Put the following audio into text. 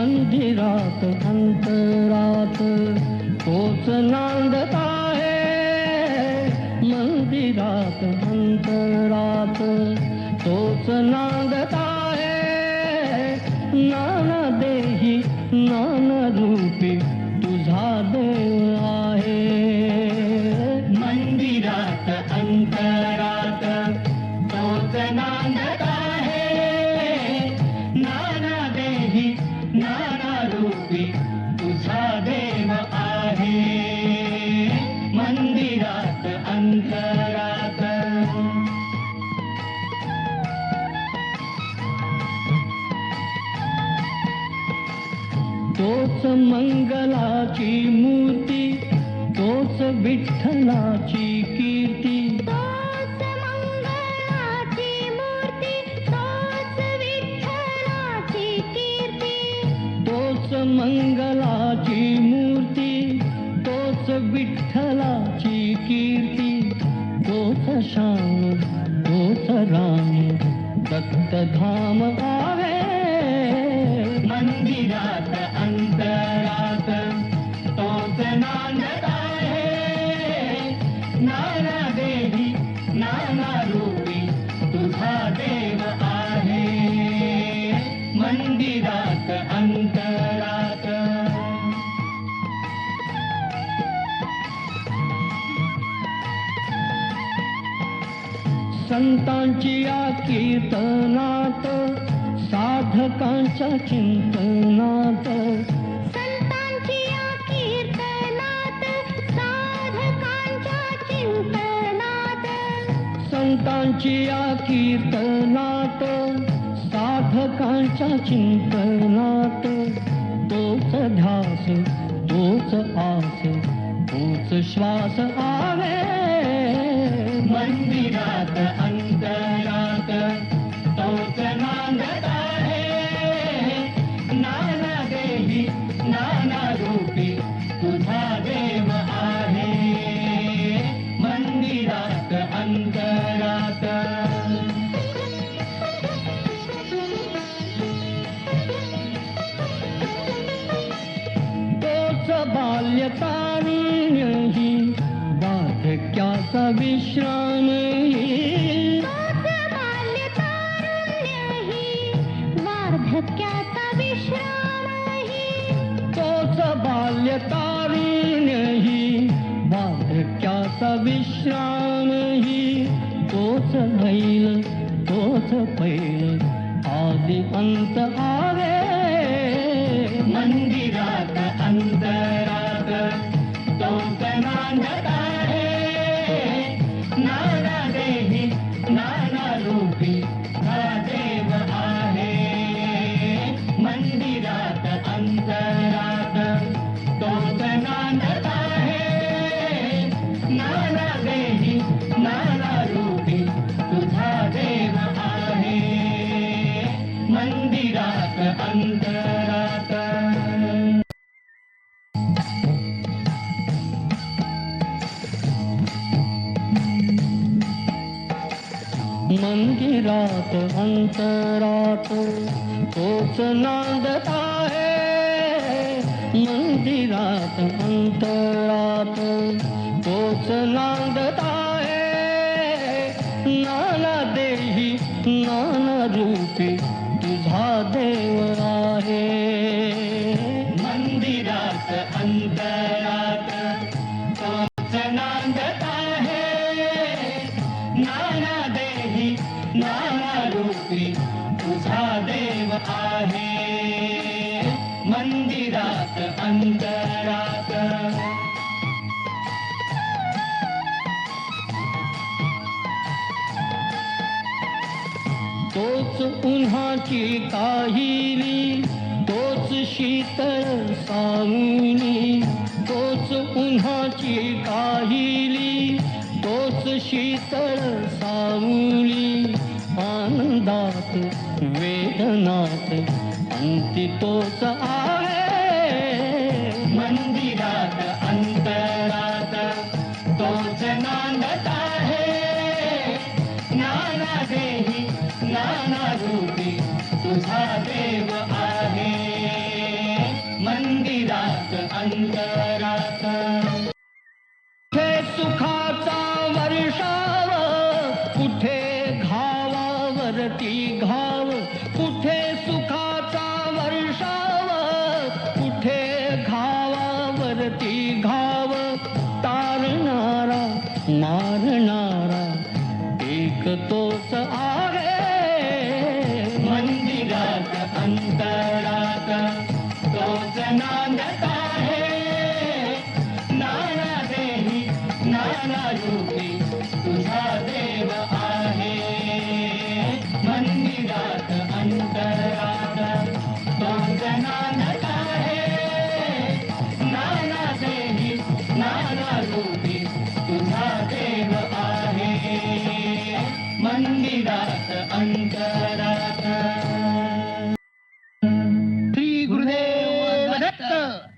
मंदिरात अंतरात तोच नांदत आहे, मंदिरात अंतरात तोच नांदत आहे. नाना देही नाना रूपी तुझा देव आहे. मंदिरात अंतरात तोच नांदत आहे. नाना देही नाना रूपी तुझा देव आहे. मंदिरात अंतरात तोच मंगलाची मूर्ती तोच विठ्ठलाची कीर्ती. तोच मंगलाची मूर्ती तोच विठ्ठलाची कीर्ती. तोच मंगलाची मूर्ती तोच विठ्ठलाची कीर्ती. तोच श्याम तोच राम दत्तधाम आहे. मंदिरात अंतरात तोच नांदत आहे. नाना देही नाना रूपी तुझा देव आहे. मंदिरात अंतरात संतांची या कीर्तनात साधकांच्या चिंतनात. संतांची या कीर्तनात साधकांच्या चिंतनात. संतांची या कीर्तनात साधकांच्या चिंतनात. तोच ध्यास तोच आस तोच श्वास आहे. मंदिरात अंतरात तोच नांदत आहे. नाना देही नाना रूपी तुझा देव आहे. मंदिरात अंतरात तोच बाल्यतारुण्यही वार्धक्याचा विश्रामही. तोच बाल्यतारुण्यही वार्धक्याचा विश्रामही. तोच बाल्यतारुण्यही वार्धक्याचा विश्रामही. तोच भैल तोच पैल आदि अंत आहे. मंदिरात अंतरात तोच नांदत आहे. नाना देही नाना रूपी हा देव आहे. मंदिरात अंतरात तोच नांदत आहे. नाना देही नाना रूपी तुझा देव आहे. मंदिरात अंतरात मंदिरात अंतरात तोच नांदत आहे. मंदिरात अंतरात तोच नांदत आहे. नाना देही नाना रूपी तुझा देव आहे. मंदिरात अंतरात तोच नांदत आहे. नाना देही नाना रूपी तुझा देव आहे. मंदिरात अंतरात तोच उन्हाची काहिली तोच शीतळ सावली. तोच उन्हाची काहिली तोच शीतळ सावली. आनंदात वेदनात अंती तोच आहे. मंदिरात अंतरात तोच नांदत आहे. नाना देही नाना रूपी तुझा देव आहे. कुठे घावावरती घाव, कुठे सुखाचा वर्षाव, कुठे घावावरती घाव, तारणारा मारणारा एक तोच आहे. मंदिरात अंतरात तोच नांदत आहे. नाना देही नाना रूपी तुझा देव आहे. मंदिरात अंतरात तोच नांदत आहे. नाना देही नाना रूपी तुझा देव आहे. मंदिरात अंतरात. श्री गुरुदेव दत्त.